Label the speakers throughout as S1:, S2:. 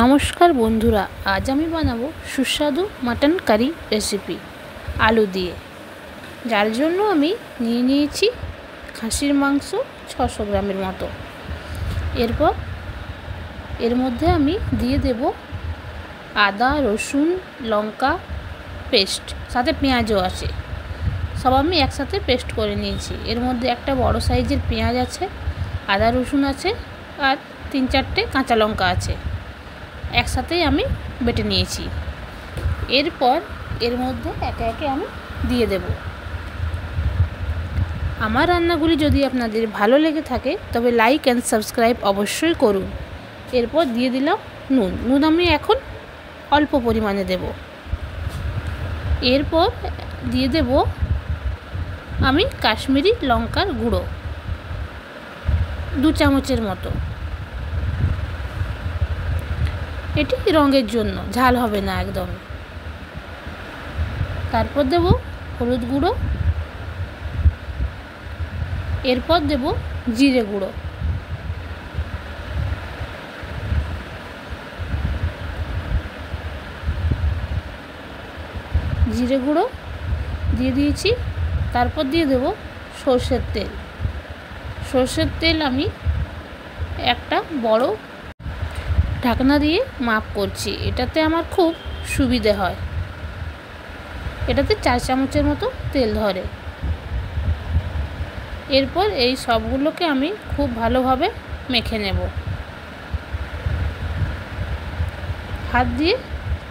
S1: নমস্কার বন্ধুরা, আজ আমি বানাবো সুস্বাদু মাটন কারি রেসিপি আলু দিয়ে। যার জন্য আমি নিয়ে নিয়েছি খাসির মাংস 600 গ্রামের মতো। এরপর এর মধ্যে আমি দিয়ে দেব আদা, রসুন, লঙ্কা পেস্ট, সাথে পেঁয়াজও আছে। সব আমি একসাথে পেস্ট করে নিয়েছি। এর মধ্যে একটা বড় সাইজের পেঁয়াজ আছে, আদা রসুন আছে, আর 3-4টে কাঁচা লঙ্কা আছে। একসাথেই আমি বেটে নিয়েছি। এরপর এর মধ্যে একে একে আমি দিয়ে দেব। আমার রান্নাগুলি যদি আপনাদের ভালো লেগে থাকে তবে লাইক অ্যান্ড সাবস্ক্রাইব অবশ্যই করুন। এরপর দিয়ে দিলাম নুন আমি এখন অল্প পরিমাণে দেব। এরপর দিয়ে দেব আমি কাশ্মীরি লঙ্কার গুঁড়ো 2 চামচের মতো। এটি রঙের জন্য, ঝাল হবে না একদম। তারপর দেব হলুদ গুঁড়ো, এরপর দেব জিরে গুঁড়ো, জিরে গুঁড়ো দিয়ে দিয়েছি। তারপর দিয়ে দেব সর্ষের তেল। সর্ষের তেল আমি একটা বড় ঢাকনা দিয়ে মাপ করছি, এটাতে আমার খুব সুবিধে হয়। এটাতে 4 চামচের মতো তেল ধরে। এরপর এই সবগুলোকে আমি খুব ভালোভাবে মেখে নেব। হাত দিয়ে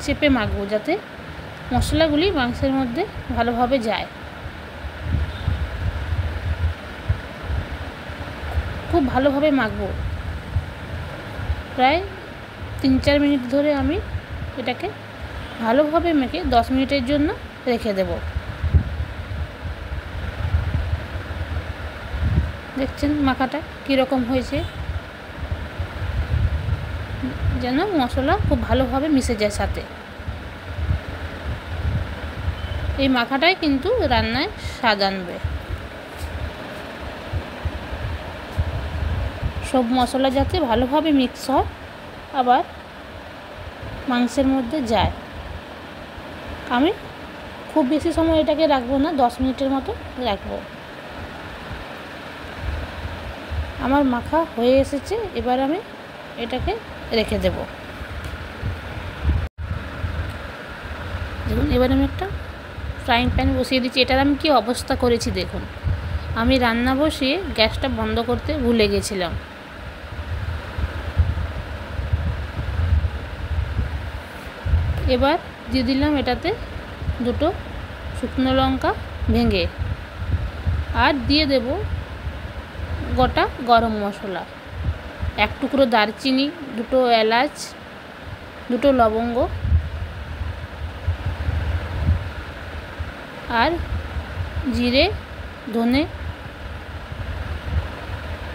S1: চেপে মাখবো যাতে মশলাগুলি মাংসের মধ্যে ভালোভাবে যায়। খুব ভালোভাবে মাখবো। প্রায় 3-4 মিনিট ধরে আমি এটাকে ভালোভাবে মেখে 10 মিনিটের জন্য রেখে দেব। দেখছেন মাখাটা কীরকম হয়েছে, যেন মশলা খুব ভালোভাবে মিশে যায় সাথে। এই মাখাটাই কিন্তু রান্নায় স্বাদ আনবে। সব মশলা যাতে ভালোভাবে মিক্স হয়, আবার মাংসের মধ্যে যায়। আমি খুব বেশি সময় এটাকে রাখবো না, 10 মিনিটের মতো রাখবো। আমার মাখা হয়ে এসেছে, এবার আমি এটাকে রেখে দেব। দেখুন, এবার আমি একটা ফ্রাইং প্যান বসিয়ে দিচ্ছি। এটার আমি কি অবস্থা করেছি দেখুন। আমি রান্না বসিয়ে গ্যাসটা বন্ধ করতে ভুলে গেছিলাম। এবার দিয়ে দিলাম এটাতে 2টো শুকনো লঙ্কা ভেঙে, আর দিয়ে দেব গোটা গরম মশলা, 1 টুকরো দারচিনি, 2টো এলাচ, 2টো লবঙ্গ, আর জিরে, ধনে।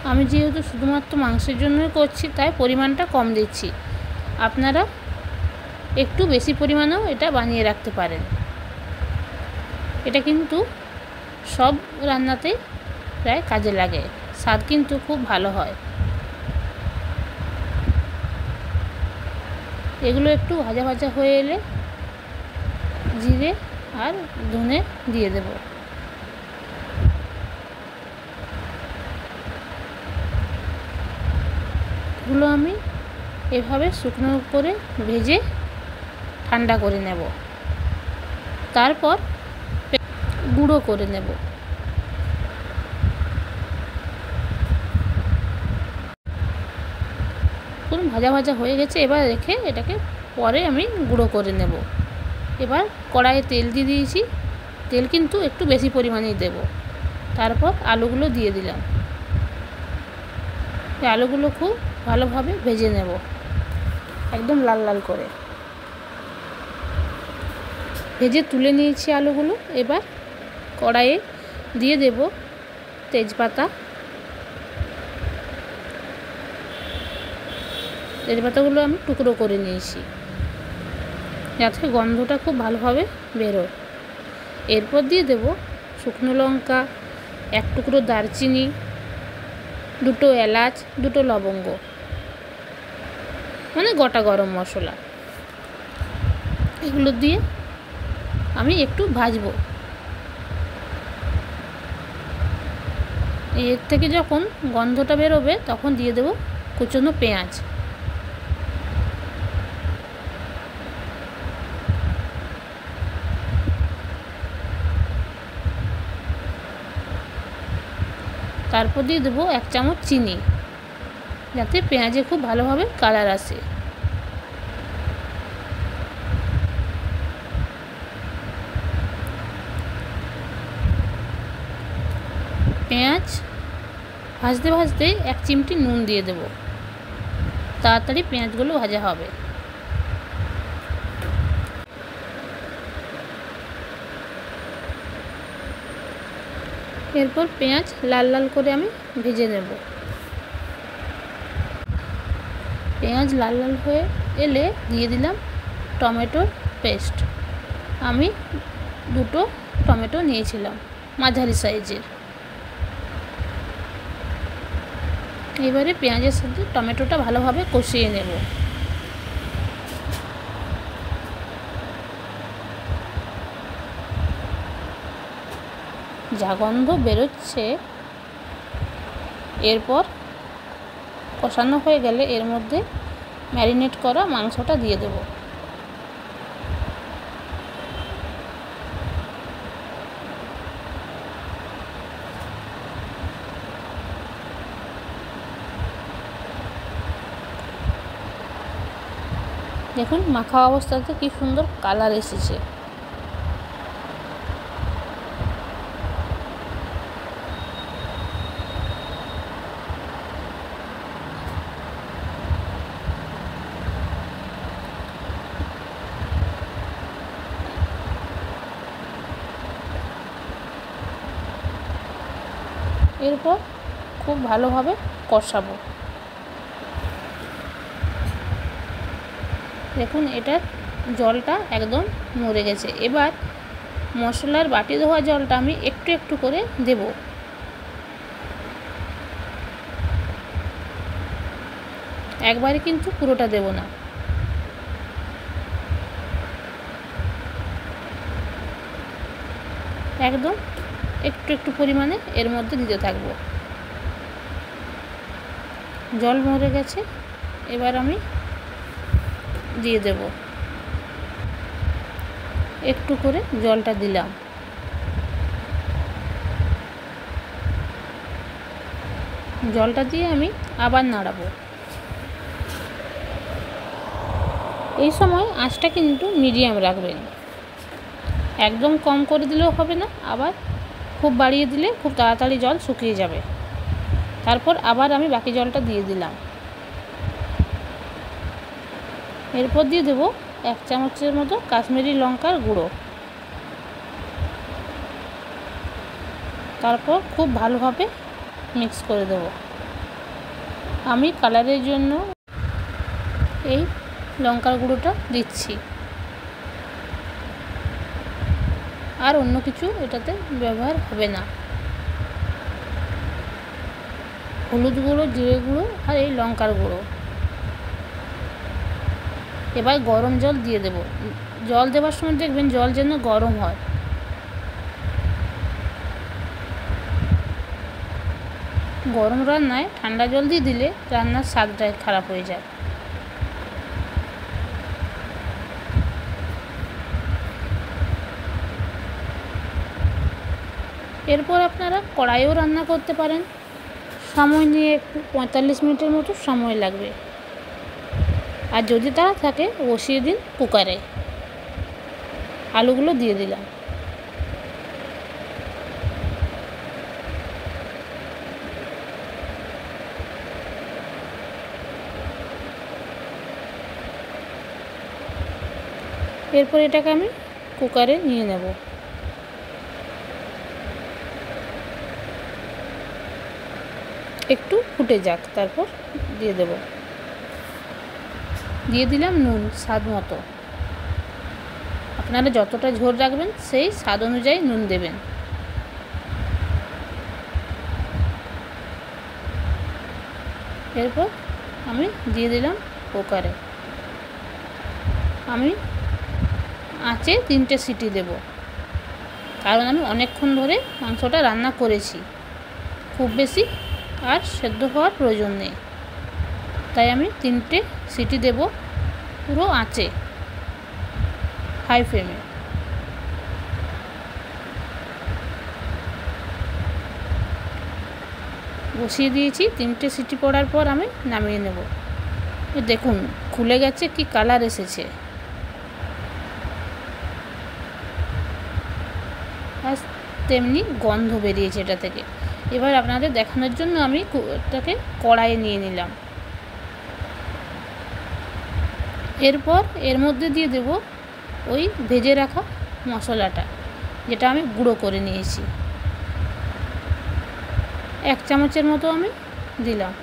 S1: আমি যেহেতু শুধুমাত্র মাংসের জন্যই করছি তাই পরিমাণটা কম দিচ্ছি। আপনারা একটু বেশি পরিমাণেও এটা বানিয়ে রাখতে পারেন। এটা কিন্তু সব রান্নাতেই প্রায় কাজে লাগে, স্বাদ কিন্তু খুব ভালো হয়। এগুলো একটু ভাজা ভাজা হয়ে এলে জিরে আর ধনে দিয়ে দেব। এগুলো আমি এভাবে শুকনো করে ভেজে ঠান্ডা করে নেব। তারপর গুঁড়ো করে নেব। ভাজা ভাজা হয়ে গেছে, এবার রেখে এটাকে পরে আমি গুঁড়ো করে নেব। এবার কড়াইয়ে তেল দিয়ে দিয়েছি, তেল কিন্তু একটু বেশি পরিমাণেই দেব। তারপর আলুগুলো দিয়ে দিলাম। এই আলুগুলো খুব ভালোভাবে ভেজে নেব, একদম লাল লাল করে ভেজে তুলে নিয়েছি আলুগুলো। এবার কড়াইয়ে দিয়ে দেব তেজপাতা। তেজপাতাগুলো আমি টুকরো করে নিয়েছি যাতে গন্ধটা খুব ভালোভাবে বেরোয়। এরপর দিয়ে দেব শুকনো লঙ্কা, 1 টুকরো দারচিনি, 2টো এলাচ, 2টো লবঙ্গ। মানে গোটা গরম মশলা, এগুলো দিয়ে আমি একটু ভাজবো। এর থেকে যখন গন্ধটা বেরোবে তখন দিয়ে দেবো কুচনো পেঁয়াজ। তারপর দিয়ে দেবো 1 চামচ চিনি, যাতে পেঁয়াজে খুব ভালোভাবে কালার আসে। পেঁয়াজ ভাজতে ভাজতে 1 চিমটি নুন দিয়ে দেবো, তাড়াতাড়ি পেঁয়াজগুলো ভাজা হবে। এরপর পেঁয়াজ লাল লাল করে আমি ভেজে নেব। পেঁয়াজ লাল লাল হয়ে এলে দিয়ে দিলাম টমেটোর পেস্ট। আমি 2টো টমেটো নিয়েছিলাম মাঝারি সাইজের। এবারে পেঁয়াজের সাথে টমেটোটা ভালোভাবে কষিয়ে নেব। যা গন্ধ বেরোচ্ছে, এরপর কষানো হয়ে গেলে এর মধ্যে ম্যারিনেট করা মাংসটা দিয়ে দেব। দেখুন মাখা অবস্থাতে কি সুন্দর কালার এসেছে। এরপর খুব ভালোভাবে কষাবো। দেখুন এটার জলটা একদম মরে গেছে। এবার মশলার বাটি ধোয়া জলটা আমি একটু একটু করে দেব। একবারে কিন্তু পুরোটা দেব না। একদম একটু একটু পরিমাণে এর মধ্যে দিতে থাকব। জল মরে গেছে, এবার আমি দিয়ে দেব। একটু করে জলটা দিলাম। জলটা দিয়ে আমি আবার নাড়াবো। এই সময় আঁচটা কিন্তু মিডিয়াম রাখবেন, একদম কম করে দিলেও হবে না, আবার খুব বাড়িয়ে দিলে খুব তাড়াতাড়ি জল শুকিয়ে যাবে। তারপর আবার আমি বাকি জলটা দিয়ে দিলাম। এরপর দিয়ে দেবো 1 চামচের মতো কাশ্মীরি লঙ্কার গুঁড়ো। তারপর খুব ভালোভাবে মিক্স করে দেব। আমি কালারের জন্য এই লঙ্কার গুঁড়োটা দিচ্ছি, আর অন্য কিছু এটাতে ব্যবহার হবে না। হলুদ গুঁড়ো, জিরে গুঁড়ো আর এই লঙ্কার গুঁড়ো। এবার গরম জল দিয়ে দেব। জল দেওয়ার সময় দেখবেন জল যেন গরম হয়। গরম রান্নায় ঠান্ডা জল দিয়ে দিলে রান্নার স্বাদটা খারাপ হয়ে যায়। এরপর আপনারা কড়াইও রান্না করতে পারেন। সময় নিয়ে একটু 45 মিনিটের মতো সময় লাগবে। আর যদি তারা থাকে বসিয়ে দিন কুকারে। আলুগুলো দিয়ে দিলাম। এরপর এটাকে আমি কুকারে নিয়ে নেব। একটু ফুটে যাক, তারপর দিয়ে দেব। দিয়ে দিলাম নুন স্বাদ মতো। আপনারা যতটা ঝোল রাখবেন সেই স্বাদ অনুযায়ী নুন দেবেন। এরপর আমি দিয়ে দিলাম কুকারে। আমি আঁচে 3টে সিটি দেব, কারণ আমি অনেকক্ষণ ধরে মাংসটা রান্না করেছি, খুব বেশি আর সেদ্ধ হওয়ার প্রয়োজন নেই। তাই আমি 3টে সিটি দেব পুরো আঁচে, হাই ফ্লেমে। বসিয়ে দিয়েছি। 3টে সিটি পড়ার পর আমি নামিয়ে নেব। দেখুন খুলে গেছে, কি কালার এসেছে, আর তেমনি গন্ধ বেরিয়েছে এটা থেকে। এবার আপনাদের দেখানোর জন্য আমি এটাকে কড়াইয়ে নিয়ে নিলাম। এরপর এর মধ্যে দিয়ে দেব ওই ভেজে রাখা মশলাটা, যেটা আমি গুঁড়ো করে নিয়েছি। 1 চামচের মতো আমি দিলাম।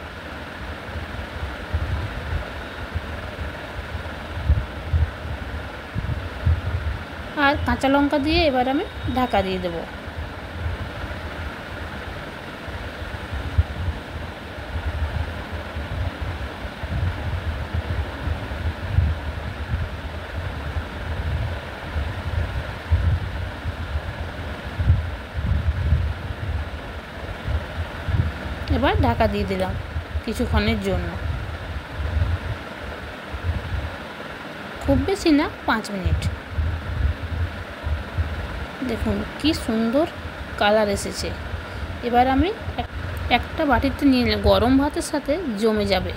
S1: আর কাঁচা লঙ্কা দিয়ে এবার আমি ঢাকা দিয়ে দেব। এবার ঢাকা দিয়ে দিলাম কিছুক্ষণের জন্য, খুব বেশি না, 5 মিনিট। দেখুন কি সুন্দর কালার এসেছে। এবার আমি একটা বাটিতে নিয়ে নিলাম, গরম ভাতের সাথে জমে যাবে।